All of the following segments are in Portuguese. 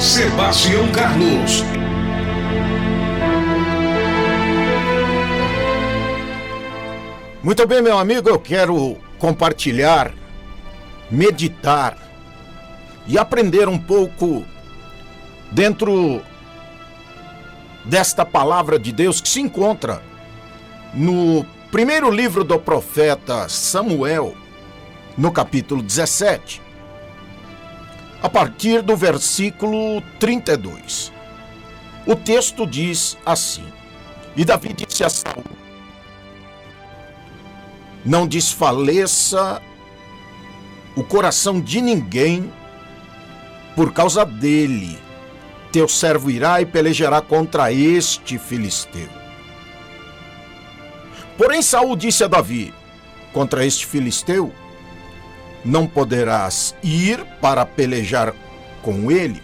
Sebastião Carlos. Muito bem, meu amigo, eu quero compartilhar, meditar e aprender um pouco dentro desta palavra de Deus que se encontra no primeiro livro do profeta Samuel, no capítulo 17, a partir do versículo 32. O texto diz assim: E Davi disse a Saul: Não desfaleça o coração de ninguém por causa dele. Teu servo irá e pelejará contra este filisteu. Porém Saul disse a Davi: Contra este filisteu não poderás ir para pelejar com ele,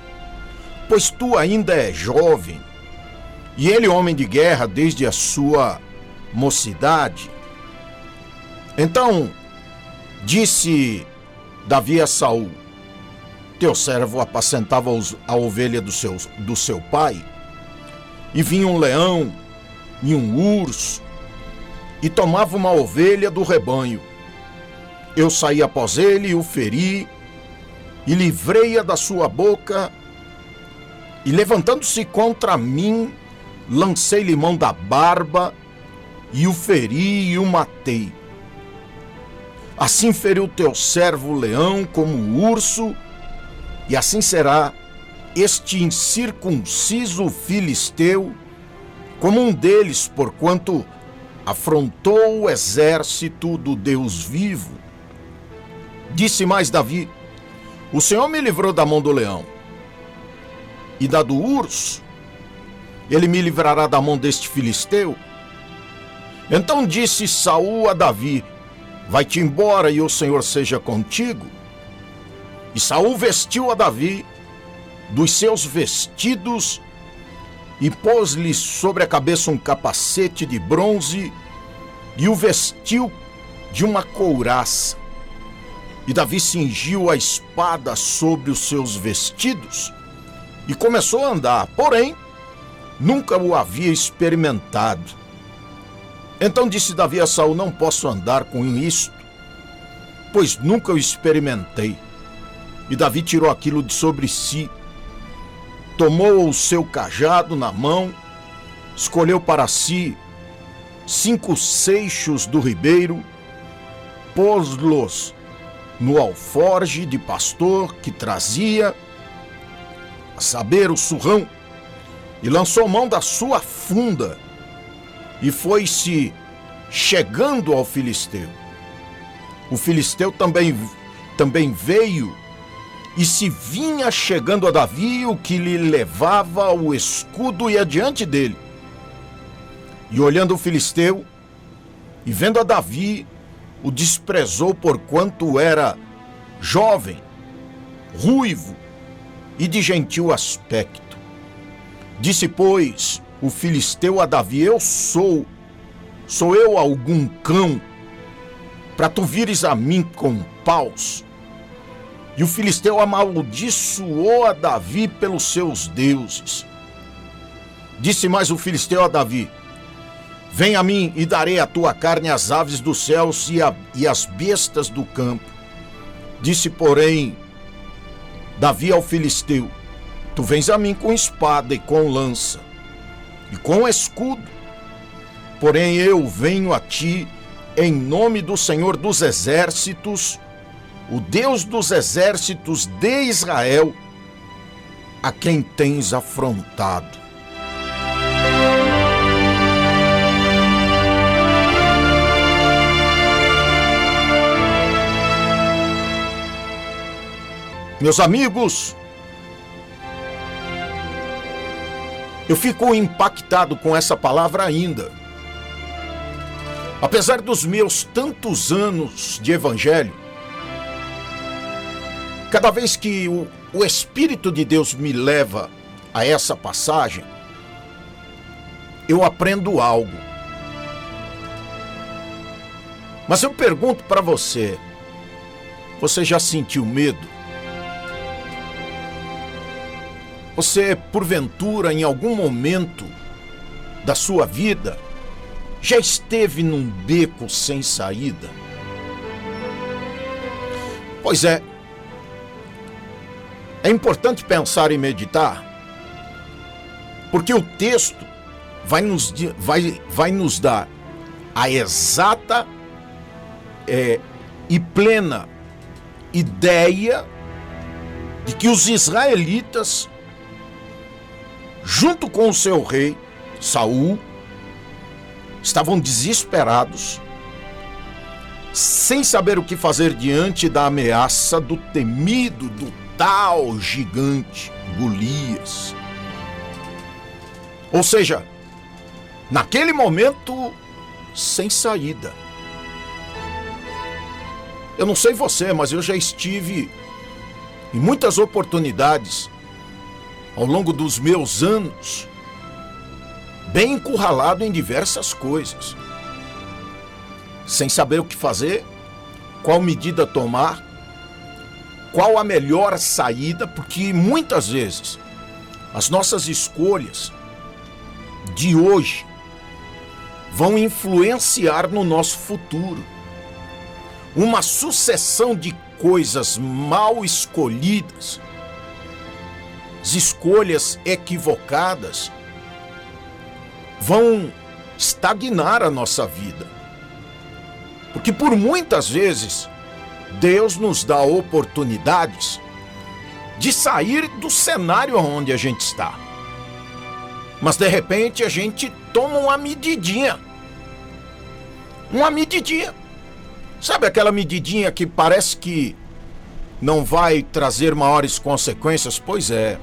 pois tu ainda és jovem, e ele homem de guerra desde a sua mocidade. Então disse Davi a Saul: Teu servo apacentava a ovelha do seu pai, e vinha um leão e um urso, e tomava uma ovelha do rebanho. Eu saí após ele e o feri, e livrei-a da sua boca, e levantando-se contra mim, lancei-lhe mão da barba, e o feri e o matei. Assim feriu teu servo o leão como o urso, e assim será este incircunciso filisteu como um deles, porquanto afrontou o exército do Deus vivo. Disse mais Davi: O Senhor me livrou da mão do leão e da do urso, ele me livrará da mão deste filisteu. Então disse Saul a Davi: Vai-te embora e o Senhor seja contigo. E Saul vestiu a Davi dos seus vestidos e pôs-lhe sobre a cabeça um capacete de bronze e o vestiu de uma couraça. E Davi cingiu a espada sobre os seus vestidos e começou a andar, porém nunca o havia experimentado. Então disse Davi a Saul: Não posso andar com isto, pois nunca o experimentei. E Davi tirou aquilo de sobre si, tomou o seu cajado na mão, escolheu para si 5 seixos do ribeiro, pôs-los no alforje de pastor que trazia, a saber, o surrão, e lançou mão da sua funda, e foi-se chegando ao filisteu. O filisteu também veio e se vinha chegando a Davi, o que lhe levava o escudo e adiante dele. E olhando o filisteu e vendo a Davi, o desprezou porquanto era jovem, ruivo e de gentil aspecto. Disse, pois, o filisteu a Davi: Sou eu algum cão, para tu vires a mim com paus? E o filisteu amaldiçoou a Davi pelos seus deuses. Disse mais o filisteu a Davi: Vem a mim e darei a tua carne às aves dos céus e às bestas do campo. Disse, porém, Davi ao filisteu: Tu vens a mim com espada e com lança e com escudo, porém eu venho a ti em nome do Senhor dos exércitos, o Deus dos exércitos de Israel, a quem tens afrontado. Meus amigos, eu fico impactado com essa palavra ainda. Apesar dos meus tantos anos de evangelho, cada vez que o Espírito de Deus me leva a essa passagem, eu aprendo algo. Mas eu pergunto para você: você já sentiu medo? Você, porventura, em algum momento da sua vida, já esteve num beco sem saída? Pois é. É importante pensar e meditar, porque o texto vai nos dar a exata e plena ideia de que os israelitas, junto com o seu rei, Saul, estavam desesperados, sem saber o que fazer diante da ameaça do temido, do tal gigante Golias. Ou seja, naquele momento, sem saída. Eu não sei você, mas eu já estive em muitas oportunidades ao longo dos meus anos, bem encurralado em diversas coisas, sem saber o que fazer, qual medida tomar, qual a melhor saída, porque muitas vezes as nossas escolhas de hoje vão influenciar no nosso futuro. Uma sucessão de coisas mal escolhidas, as escolhas equivocadas, vão estagnar a nossa vida. Porque por muitas vezes Deus nos dá oportunidades de sair do cenário onde a gente está. Mas de repente a gente toma uma medidinha. Uma medidinha. Sabe aquela medidinha que parece que não vai trazer maiores consequências? Pois é.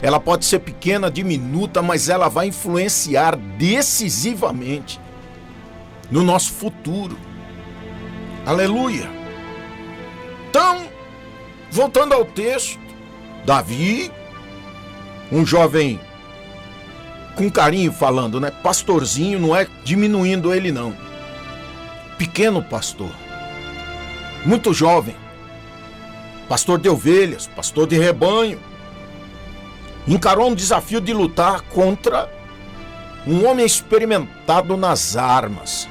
Ela pode ser pequena, diminuta, mas ela vai influenciar decisivamente no nosso futuro. Aleluia! Então, voltando ao texto, Davi, um jovem com carinho falando, né? Pastorzinho, não é diminuindo ele não. Pequeno pastor, muito jovem, pastor de ovelhas, pastor de rebanho, encarou um desafio de lutar contra um homem experimentado nas armas,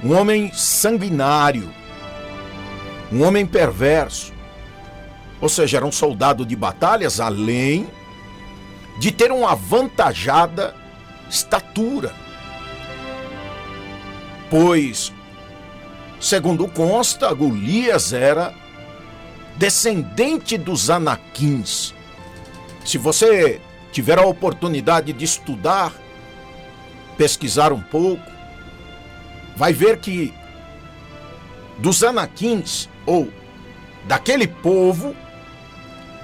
um homem sanguinário, um homem perverso. Ou seja, era um soldado de batalhas, além de ter uma avantajada estatura. Pois, segundo consta, Golias era descendente dos Anaquins. Se você tiver a oportunidade de estudar, pesquisar um pouco, vai ver que dos Anaquins, ou daquele povo,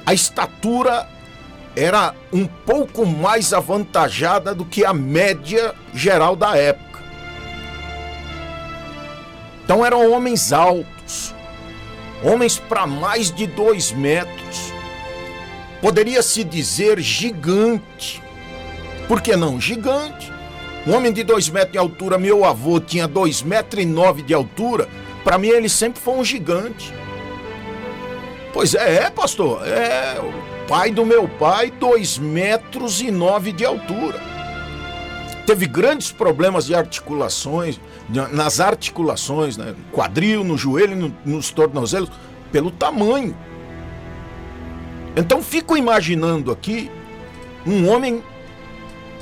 a estatura era um pouco mais avantajada do que a média geral da época. Então eram homens altos, homens para mais de 2 metros. Poderia-se dizer gigante. Por que não gigante? Um homem de 2 metros de altura, meu avô tinha 2,9 metros de altura. Para mim ele sempre foi um gigante. Pois é, pastor, o pai do meu pai, 2,9 metros de altura. Teve grandes problemas de articulações, nas articulações, né? No quadril, no joelho, nos tornozelos, pelo tamanho. Então fico imaginando aqui um homem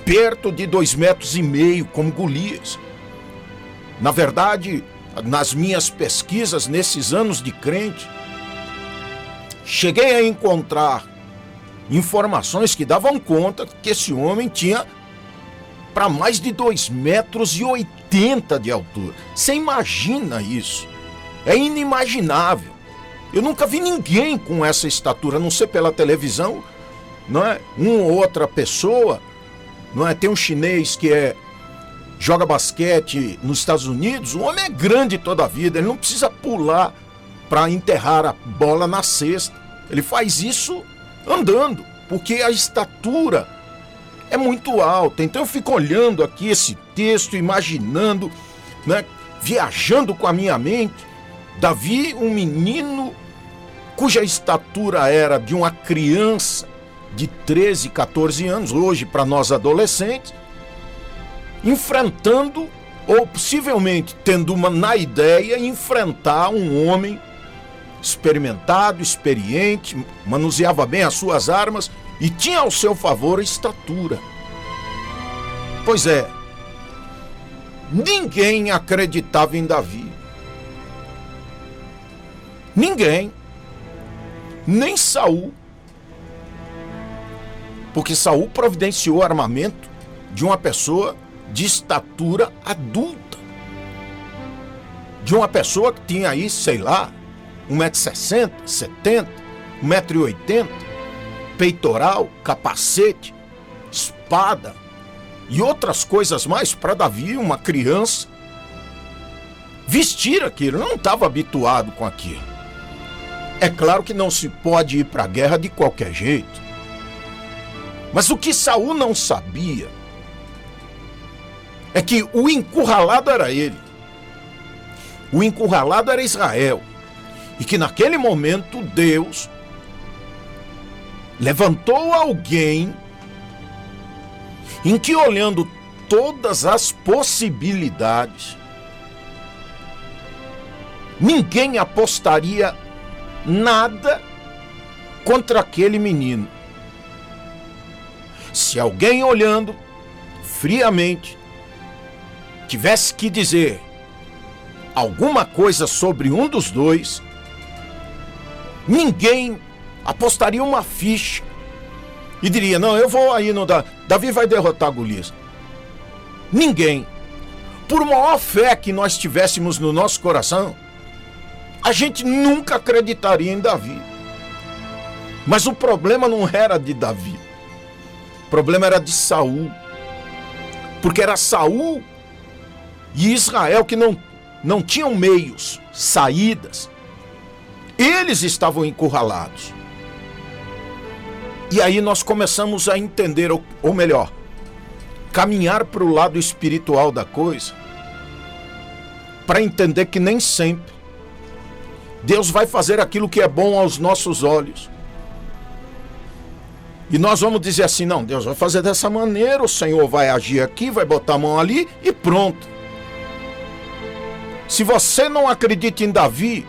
perto de 2,5 metros, como Golias. Na verdade, nas minhas pesquisas, nesses anos de crente, cheguei a encontrar informações que davam conta que esse homem tinha para mais de 2,80 metros de altura. Você imagina isso? É inimaginável. Eu nunca vi ninguém com essa estatura, a não ser pela televisão, não é? Uma ou outra pessoa, não é? Tem um chinês que joga basquete nos Estados Unidos, o homem é grande toda a vida, ele não precisa pular para enterrar a bola na cesta. Ele faz isso andando, porque a estatura é muito alta. Então eu fico olhando aqui esse texto, imaginando, né, viajando com a minha mente, Davi, um menino cuja estatura era de uma criança de 13, 14 anos, hoje para nós adolescentes, enfrentando, ou possivelmente tendo na ideia, enfrentar um homem experimentado, experiente, manuseava bem as suas armas e tinha ao seu favor a estatura. Pois é, ninguém acreditava em Davi. Ninguém. Nem Saul. Porque Saul providenciou armamento de uma pessoa de estatura adulta. De uma pessoa que tinha aí, sei lá, 1,60 m, 70, 1,80 m, peitoral, capacete, espada e outras coisas mais para Davi, uma criança, vestir aquilo. Não estava habituado com aquilo. É claro que não se pode ir para a guerra de qualquer jeito. Mas o que Saul não sabia é que o encurralado era ele. O encurralado era Israel. E que naquele momento Deus levantou alguém em que, olhando todas as possibilidades, ninguém apostaria nada contra aquele menino. Se alguém, olhando friamente, tivesse que dizer alguma coisa sobre um dos dois, ninguém apostaria uma ficha e diria: não, eu vou aí no Davi vai derrotar Golias. Ninguém. Por maior fé que nós tivéssemos no nosso coração, a gente nunca acreditaria em Davi. Mas o problema não era de Davi. O problema era de Saul. Porque era Saul e Israel que não tinham meios, saídas. Eles estavam encurralados. E aí nós começamos a entender, ou melhor, caminhar para o lado espiritual da coisa, para entender que nem sempre Deus vai fazer aquilo que é bom aos nossos olhos. E nós vamos dizer assim: não, Deus vai fazer dessa maneira, o Senhor vai agir aqui, vai botar a mão ali e pronto. Se você não acredita em Davi,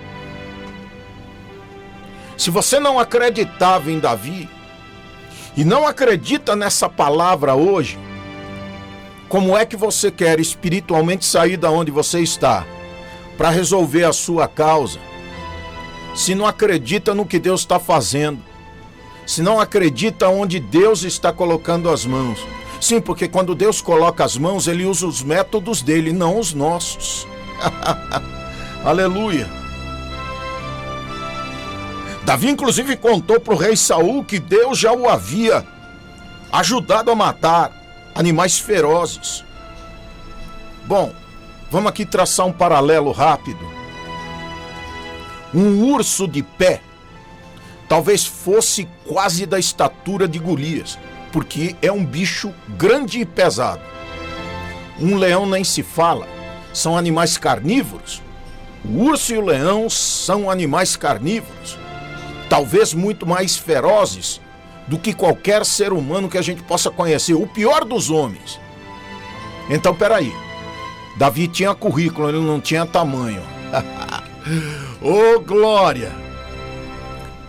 se você não acreditava em Davi e não acredita nessa palavra hoje, como é que você quer espiritualmente sair da onde você está para resolver a sua causa, se não acredita no que Deus está fazendo, se não acredita onde Deus está colocando as mãos? Sim, porque quando Deus coloca as mãos, Ele usa os métodos dele, não os nossos. Aleluia. Davi inclusive contou para o rei Saul que Deus já o havia ajudado a matar animais ferozes. Bom, vamos aqui traçar um paralelo rápido. Um urso de pé talvez fosse quase da estatura de Golias, porque é um bicho grande e pesado. Um leão nem se fala, são animais carnívoros. O urso e o leão são animais carnívoros, talvez muito mais ferozes do que qualquer ser humano que a gente possa conhecer, o pior dos homens. Então, peraí, Davi tinha currículo, ele não tinha tamanho. Ô, glória!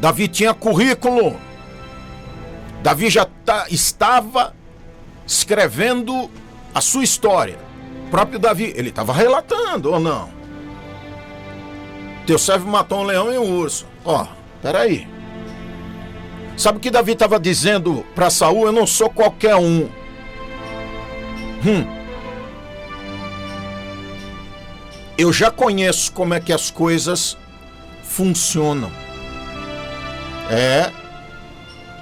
Davi tinha currículo. Davi já estava escrevendo a sua história. O próprio Davi, ele estava relatando, ou não? Teu servo matou um leão e um urso. Ó, peraí. Sabe o que Davi estava dizendo para Saul? Eu não sou qualquer um. Eu já conheço como é que as coisas funcionam.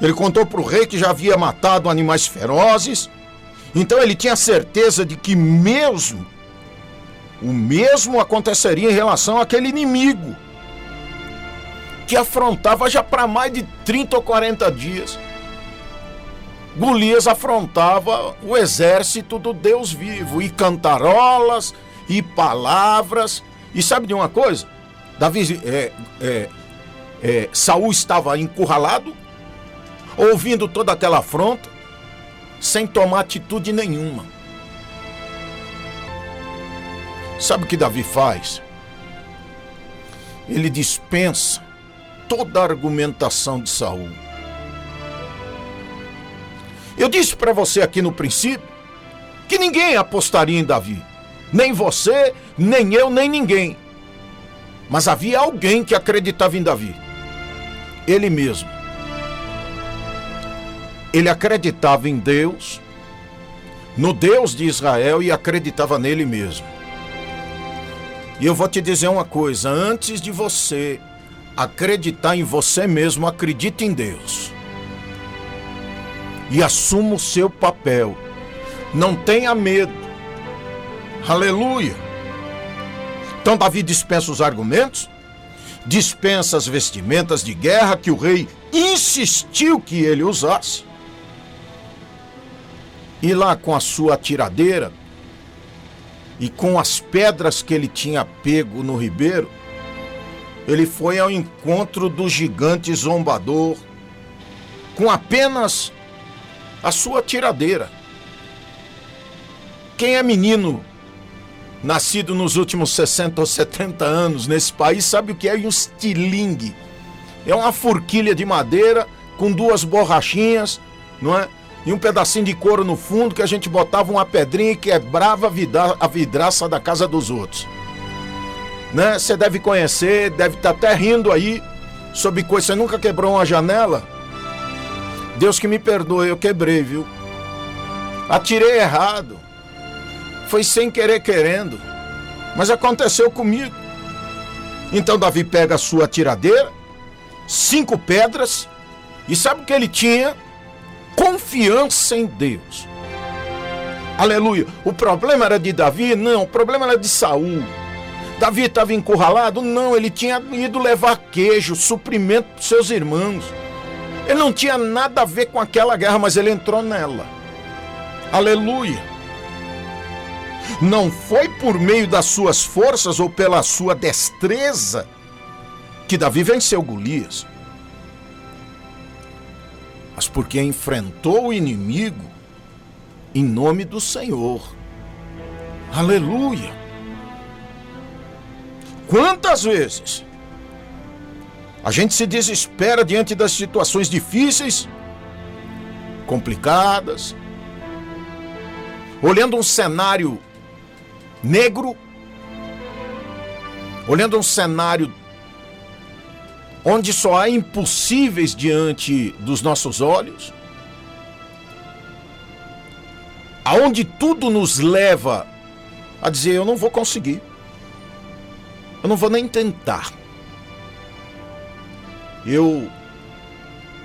Ele contou para o rei que já havia matado animais ferozes. Então ele tinha certeza de que o mesmo aconteceria em relação àquele inimigo que afrontava já para mais de 30 ou 40 dias. Golias afrontava o exército do Deus vivo, e cantarolas, e palavras. E sabe de uma coisa? Saul estava encurralado, ouvindo toda aquela afronta, sem tomar atitude nenhuma. Sabe o que Davi faz? Ele dispensa toda a argumentação de Saul. Eu disse para você aqui no princípio que ninguém apostaria em Davi. Nem você, nem eu, nem ninguém. Mas havia alguém que acreditava em Davi. Ele mesmo. Ele acreditava em Deus, no Deus de Israel, e acreditava nele mesmo. E eu vou te dizer uma coisa: antes de você acreditar em você mesmo, acredite em Deus. E assuma o seu papel. Não tenha medo. Aleluia. Então Davi dispensa os argumentos, dispensa as vestimentas de guerra que o rei insistiu que ele usasse. E lá com a sua atiradeira e com as pedras que ele tinha pego no ribeiro, ele foi ao encontro do gigante zombador com apenas a sua tiradeira. Quem é menino nascido nos últimos 60 ou 70 anos nesse país sabe o que é um estilingue. É uma forquilha de madeira com duas borrachinhas, não é? E um pedacinho de couro no fundo que a gente botava uma pedrinha e quebrava a vidraça da casa dos outros. Né? Você deve conhecer, deve estar até rindo aí sobre coisa. Você nunca quebrou uma janela? Deus que me perdoe, eu quebrei, viu? Atirei errado. Foi sem querer querendo. Mas aconteceu comigo. Então Davi pega a sua tiradeira, 5 pedras, e sabe o que ele tinha? Confiança em Deus. Aleluia. O problema era de Davi? Não, o problema era de Saul. Davi estava encurralado? Não, ele tinha ido levar queijo, suprimento para seus irmãos. Ele não tinha nada a ver com aquela guerra, mas ele entrou nela. Aleluia. Não foi por meio das suas forças ou pela sua destreza que Davi venceu Golias, mas porque enfrentou o inimigo em nome do Senhor. Aleluia. Quantas vezes a gente se desespera diante das situações difíceis, complicadas, olhando um cenário negro, olhando um cenário onde só há impossíveis diante dos nossos olhos, aonde tudo nos leva a dizer: eu não vou conseguir, eu não vou nem tentar, eu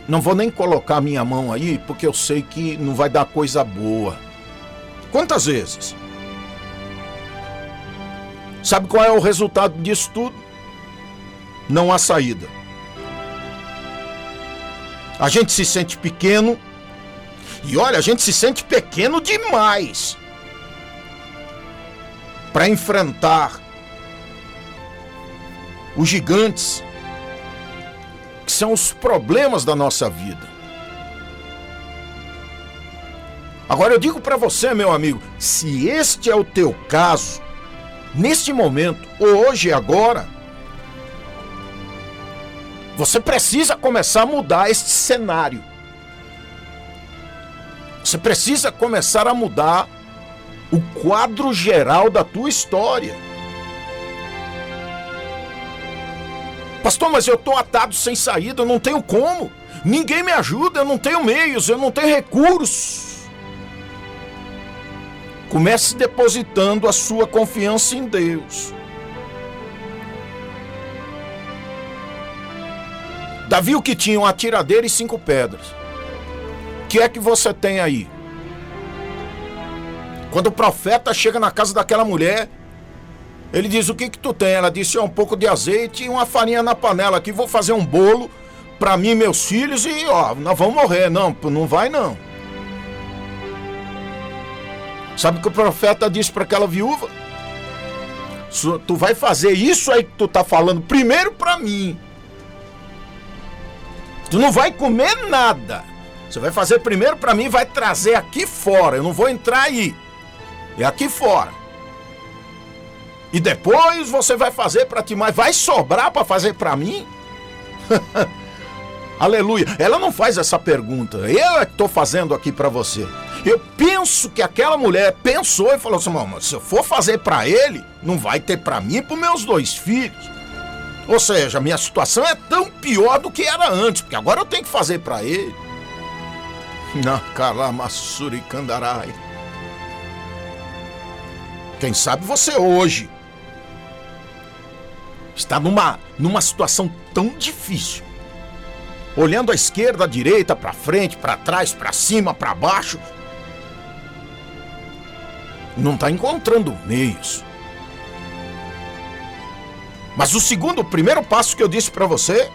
não vou nem colocar minha mão aí, porque eu sei que não vai dar coisa boa. Quantas vezes? Sabe qual é o resultado disso tudo? Não há saída. A gente se sente pequeno, e olha, a gente se sente pequeno demais para enfrentar os gigantes que são os problemas da nossa vida. Agora eu digo para você, meu amigo, se este é o teu caso, neste momento, hoje e agora, você precisa começar a mudar este cenário. Você precisa começar a mudar o quadro geral da tua história. Pastor, mas eu estou atado sem saída, eu não tenho como. Ninguém me ajuda, eu não tenho meios, eu não tenho recursos. Comece depositando a sua confiança em Deus. Davi, o que tinha? Uma tiradeira e 5 pedras. O que é que você tem aí? Quando o profeta chega na casa daquela mulher, ele diz: o que tu tem? Ela disse: um pouco de azeite e uma farinha na panela aqui, vou fazer um bolo para mim e meus filhos e nós vamos morrer. Não, não vai não. Sabe o que o profeta disse para aquela viúva? Tu vai fazer isso aí que tu tá falando primeiro para mim. Tu não vai comer nada. Você vai fazer primeiro pra mim e vai trazer aqui fora. Eu não vou entrar aí. É aqui fora. E depois você vai fazer pra ti, mas vai sobrar pra fazer pra mim? Aleluia. Ela não faz essa pergunta. Eu é que tô fazendo aqui pra você. Eu penso que aquela mulher pensou e falou assim: mas se eu for fazer pra ele, não vai ter pra mim e pros meus 2 filhos. Ou seja, minha situação é tão pior do que era antes, porque agora eu tenho que fazer pra ele. Na calamassuri candarai. Quem sabe você hoje está numa situação tão difícil, olhando à esquerda, à direita, para frente, para trás, para cima, para baixo, não está encontrando meios. Mas o primeiro passo que eu disse para você: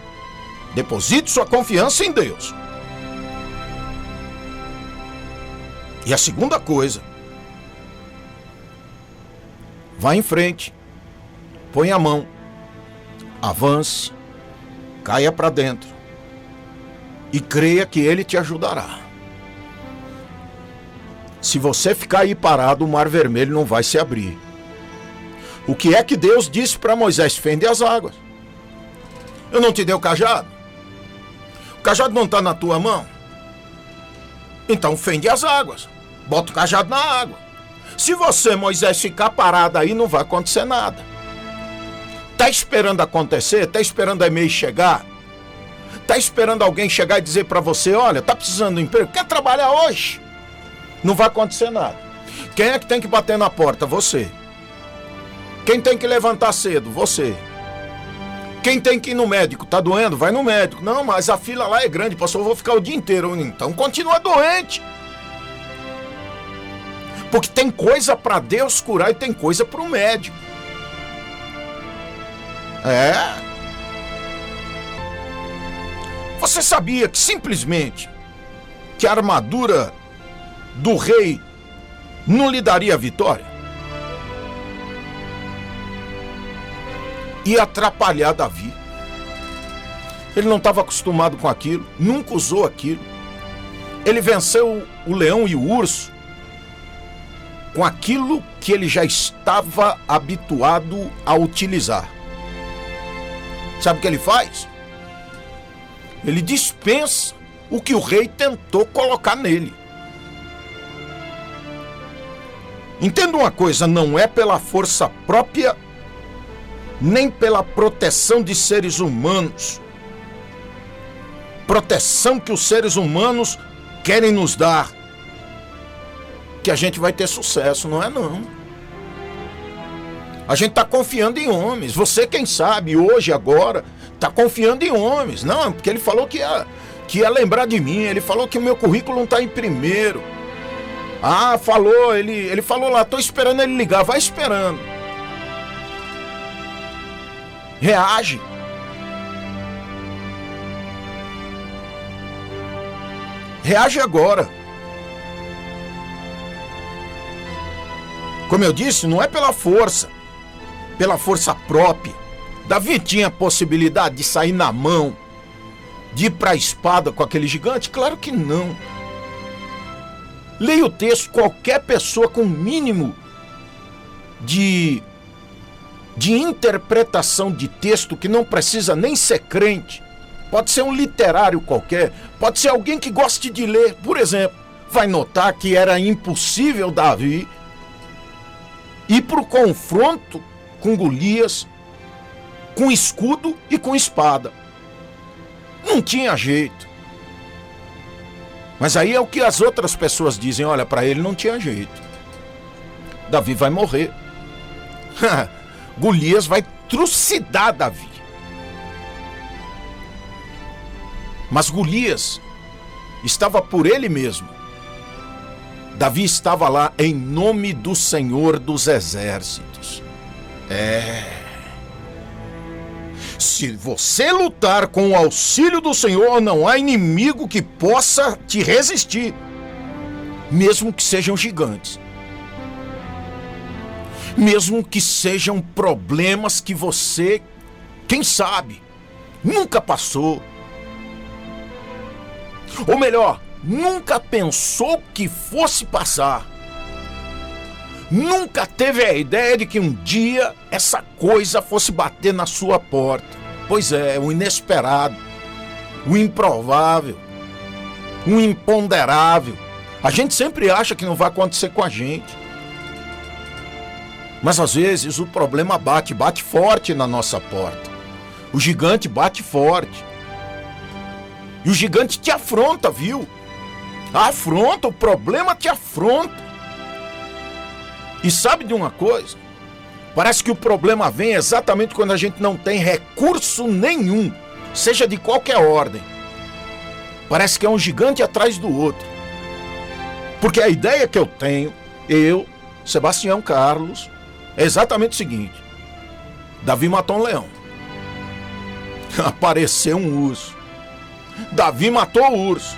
deposite sua confiança em Deus. E a segunda coisa: vá em frente, põe a mão, avance, caia para dentro e creia que Ele te ajudará. Se você ficar aí parado, o Mar Vermelho não vai se abrir. O que é que Deus disse para Moisés? Fende as águas. Eu não te dei o cajado? O cajado não está na tua mão? Então fende as águas. Bota o cajado na água. Se você, Moisés, ficar parado aí, não vai acontecer nada. Tá esperando acontecer? Tá esperando a e-mail chegar? Tá esperando alguém chegar e dizer para você: olha, tá precisando de emprego? Quer trabalhar hoje? Não vai acontecer nada. Quem é que tem que bater na porta? Você. Quem tem que levantar cedo? Você. Quem tem que ir no médico? Tá doendo? Vai no médico. Não, mas a fila lá é grande, pastor, eu vou ficar o dia inteiro. Então continua doente. Porque tem coisa para Deus curar e tem coisa para o médico. Você sabia que simplesmente que a armadura do rei não lhe daria vitória? Ia atrapalhar Davi. Ele não estava acostumado com aquilo, nunca usou aquilo. Ele venceu o leão e o urso com aquilo que ele já estava habituado a utilizar. Sabe o que ele faz? Ele dispensa o que o rei tentou colocar nele. Entenda uma coisa: não é pela força própria, nem pela proteção de seres humanos. Proteção que os seres humanos querem nos dar, que a gente vai ter sucesso, não é não. A gente está confiando em homens. Você, quem sabe, hoje, agora, está confiando em homens. Não, porque ele falou que ia lembrar de mim. Ele falou que o meu currículo não está em primeiro. Ah, falou, ele falou lá, estou esperando ele ligar. Vai esperando. Reage. Reage agora. Como eu disse, não é pela força própria. Davi tinha a possibilidade de sair na mão, de ir para a espada com aquele gigante? Claro que não. Leia o texto, qualquer pessoa com mínimo de interpretação de texto, que não precisa nem ser crente, pode ser um literário qualquer, pode ser alguém que goste de ler, por exemplo, vai notar que era impossível Davi ir para o confronto com Golias, com escudo e com espada. Não tinha jeito. Mas aí é o que as outras pessoas dizem: olha, para ele não tinha jeito. Davi vai morrer. Golias vai trucidar Davi. Mas Golias estava por ele mesmo. Davi estava lá em nome do Senhor dos Exércitos. Se você lutar com o auxílio do Senhor, não há inimigo que possa te resistir, mesmo que sejam gigantes, mesmo que sejam problemas que você, quem sabe, nunca passou. Ou melhor, nunca pensou que fosse passar. Nunca teve a ideia de que um dia essa coisa fosse bater na sua porta. Pois é, o inesperado, o improvável, o imponderável. A gente sempre acha que não vai acontecer com a gente. Mas às vezes o problema bate forte na nossa porta. O gigante bate forte. E o gigante te afronta, viu? Afronta, o problema te afronta. E sabe de uma coisa? Parece que o problema vem exatamente quando a gente não tem recurso nenhum, seja de qualquer ordem. Parece que é um gigante atrás do outro. Porque a ideia que eu tenho, Sebastião Carlos, é exatamente o seguinte: Davi matou um leão. Apareceu um urso. Davi matou o urso.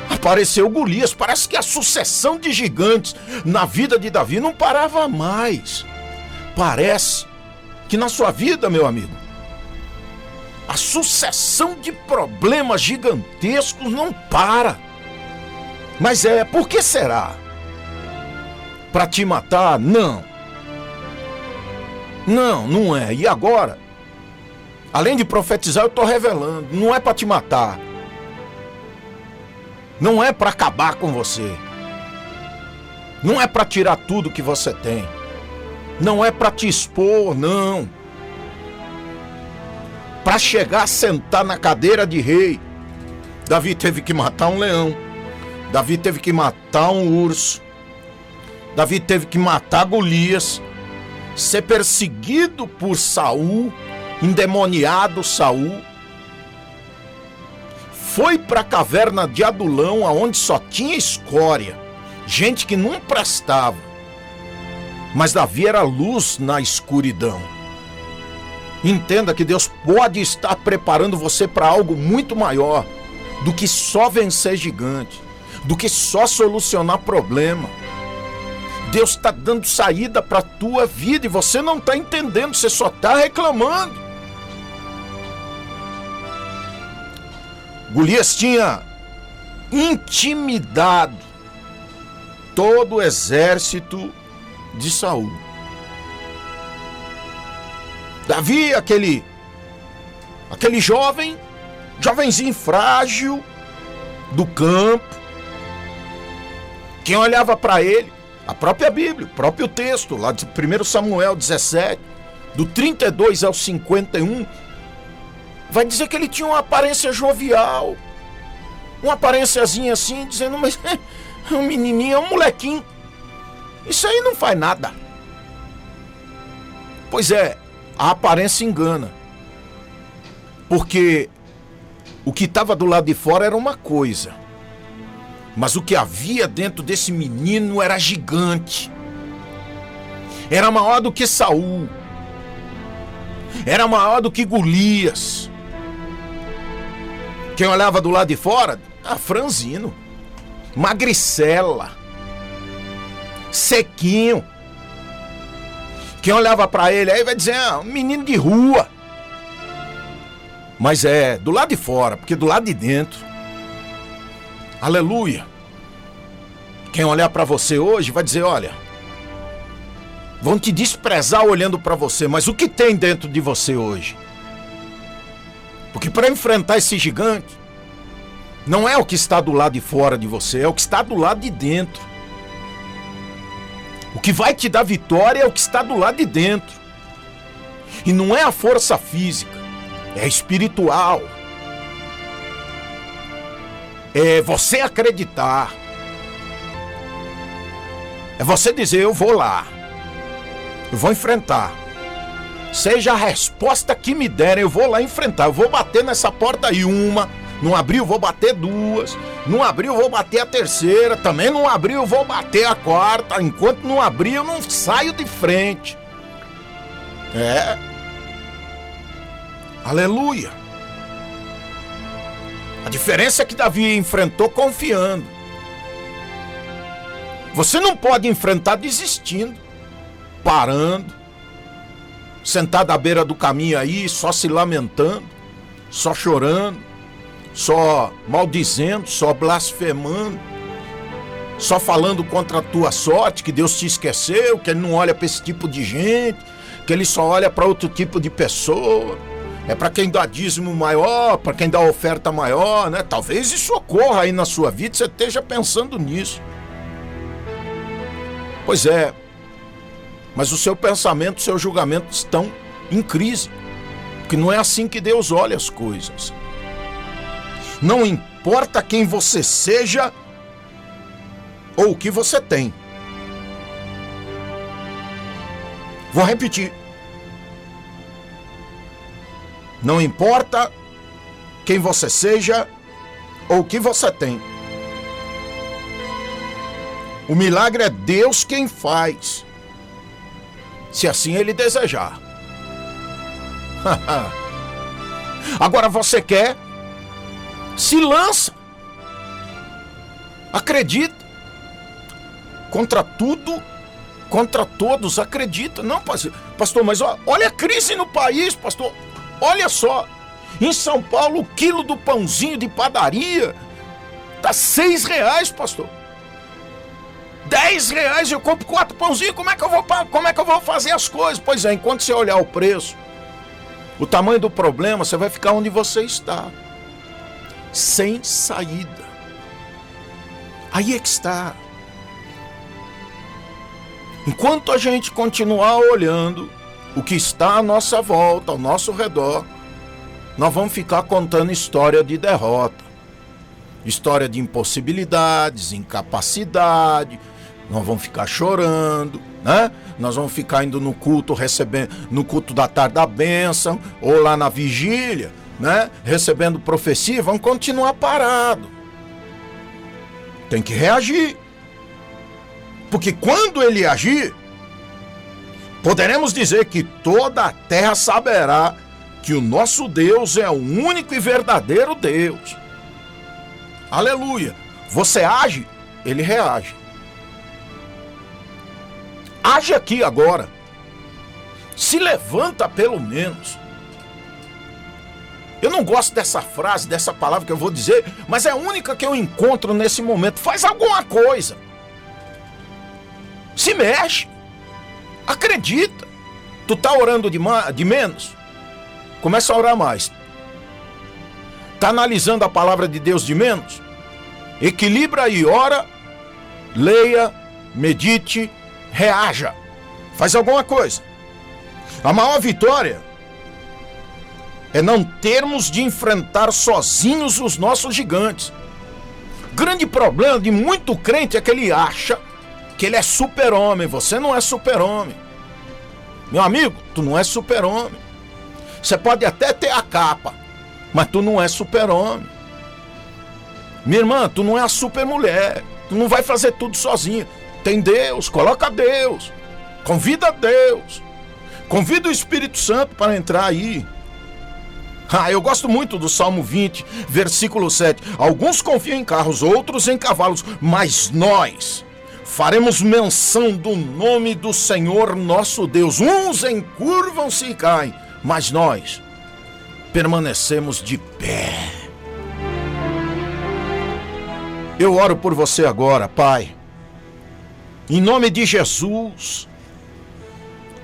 Apareceu Golias. Parece que a sucessão de gigantes na vida de Davi não parava mais. Parece que na sua vida, meu amigo, a sucessão de problemas gigantescos não para. Mas por que será? Para te matar? Não. Não é. E agora? Além de profetizar, eu estou revelando. Não é para te matar. Não é para acabar com você. Não é para tirar tudo que você tem. Não é para te expor, não. Para chegar a sentar na cadeira de rei. Davi teve que matar um leão. Davi teve que matar um urso. Davi teve que matar Golias. Ser perseguido por Saul, endemoniado Saul. Foi para a caverna de Adulão, onde só tinha escória, gente que não prestava. Mas Davi era luz na escuridão. Entenda que Deus pode estar preparando você para algo muito maior do que só vencer gigante, do que só solucionar problema. Deus está dando saída para a tua vida e você não está entendendo, você só está reclamando. Golias tinha intimidado todo o exército de Saul. Davi, aquele jovenzinho frágil do campo, quem olhava para ele, a própria Bíblia, o próprio texto, lá de 1 Samuel 17, do 32 ao 51, vai dizer que ele tinha uma aparência jovial, uma aparênciazinha assim, dizendo, mas é um menininho, é um molequinho, isso aí não faz nada. Pois é, a aparência engana, porque o que estava do lado de fora era uma coisa, mas o que havia dentro desse menino era gigante, era maior do que Saul, era maior do que Golias. Quem olhava do lado de fora, franzino, magricela, sequinho. Quem olhava para ele aí vai dizer, um menino de rua. Mas é do lado de fora, porque do lado de dentro, aleluia. Quem olhar para você hoje vai dizer, olha, vão te desprezar olhando para você, mas o que tem dentro de você hoje? Porque para enfrentar esse gigante, não é o que está do lado de fora de você, é o que está do lado de dentro. O que vai te dar vitória é o que está do lado de dentro. E não é a força física, é espiritual. É você acreditar. É você dizer, eu vou lá. Eu vou enfrentar. Seja a resposta que me derem, eu vou lá enfrentar. Eu vou bater nessa porta aí, uma. Não abriu, vou bater duas. Não abriu, vou bater a terceira. Também não abriu, eu vou bater a quarta. Enquanto não abrir, eu não saio de frente. Aleluia. A diferença é que Davi enfrentou confiando. Você não pode enfrentar desistindo, parando, sentado à beira do caminho aí, só se lamentando, só chorando, só maldizendo, só blasfemando, só falando contra a tua sorte, que Deus te esqueceu, que Ele não olha para esse tipo de gente, que Ele só olha para outro tipo de pessoa. É para quem dá dízimo maior, para quem dá oferta maior, né? Talvez isso ocorra aí na sua vida, você esteja pensando nisso. Pois é, mas o seu pensamento, o seu julgamento estão em crise, porque não é assim que Deus olha as coisas. Não importa quem você seja ou o que você tem. Vou repetir. Não importa quem você seja ou o que você tem. O milagre é Deus quem faz, se assim Ele desejar. Agora você quer, se lança. Acredita. Contra tudo, contra todos, acredita. Não, pastor, mas olha a crise no país, pastor. Olha só, em São Paulo o quilo do pãozinho de padaria tá R$6, pastor. R$10 eu compro 4 pãozinhos, como é que eu vou fazer as coisas? Pois é, enquanto você olhar o preço, o tamanho do problema, você vai ficar onde você está, sem saída. Aí é que está. Enquanto a gente continuar olhando o que está à nossa volta, ao nosso redor, nós vamos ficar contando história de derrota, história de impossibilidades, incapacidade. Nós vamos ficar chorando, né? Nós vamos ficar indo no culto, recebendo no culto da tarde da bênção, ou lá na vigília, né? Recebendo profecia. Vamos continuar parado. Tem que reagir, porque quando Ele agir, poderemos dizer que toda a terra saberá que o nosso Deus é o único e verdadeiro Deus. Aleluia! Você age, Ele reage. Age aqui agora. Se levanta pelo menos. Eu não gosto dessa frase, dessa palavra que eu vou dizer, mas é a única que eu encontro nesse momento. Faz alguma coisa. Se mexe. Acredita. Tu tá orando de menos? Começa a orar mais. Tá analisando a palavra de Deus de menos? Equilibra aí, ora, leia, medite, reaja. Faz alguma coisa. A maior vitória é não termos de enfrentar sozinhos os nossos gigantes. O grande problema de muito crente é que ele acha que ele é super-homem. Você não é super-homem. Meu amigo, tu não é super-homem. Você pode até ter a capa, mas tu não é super-homem. Minha irmã, tu não é a super-mulher. Tu não vai fazer tudo sozinha. Tem Deus, coloca Deus. Convida Deus. Convida o Espírito Santo para entrar aí. Eu gosto muito do Salmo 20, versículo 7. Alguns confiam em carros, outros em cavalos, mas nós faremos menção do nome do Senhor nosso Deus. Uns encurvam-se e caem, mas nós permanecemos de pé. Eu oro por você agora, Pai. Em nome de Jesus.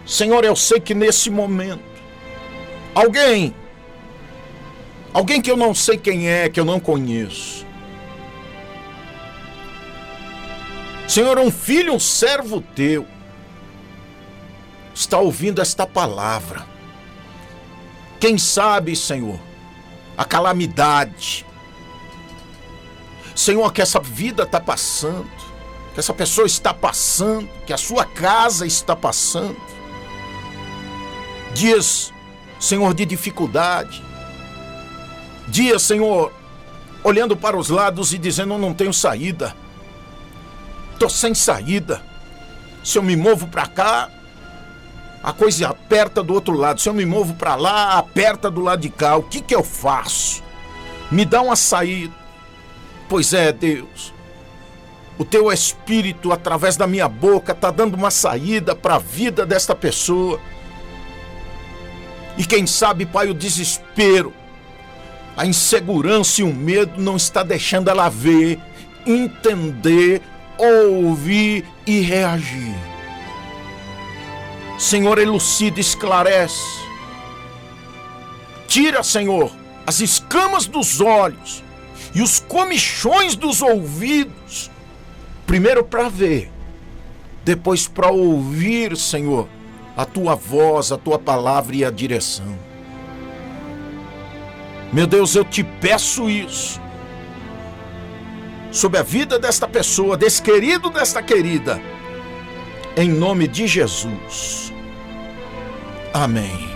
Senhor, eu sei que nesse momento, alguém que eu não sei quem é, que eu não conheço. Senhor, um filho, um servo teu, está ouvindo esta palavra. Quem sabe, Senhor, a calamidade, Senhor, que essa vida está passando, que essa pessoa está passando, que a sua casa está passando. Dias, Senhor, de dificuldade. Dias, Senhor, olhando para os lados e dizendo, eu não tenho saída. Estou sem saída. Se eu me movo para cá, a coisa aperta do outro lado. Se eu me movo para lá, aperta do lado de cá. O que eu faço? Me dá uma saída. Pois é, Deus. O teu Espírito, através da minha boca, está dando uma saída para a vida desta pessoa. E quem sabe, Pai, o desespero A insegurança e o medo não está deixando ela ver, entender, ouvir e reagir. Senhor, elucida, esclarece. Tira, Senhor, as escamas dos olhos e os comichões dos ouvidos, primeiro para ver, depois para ouvir, Senhor, a tua voz, a tua palavra e a direção. Meu Deus, eu te peço isso sobre a vida desta pessoa, desse querido, desta querida, em nome de Jesus. Amém.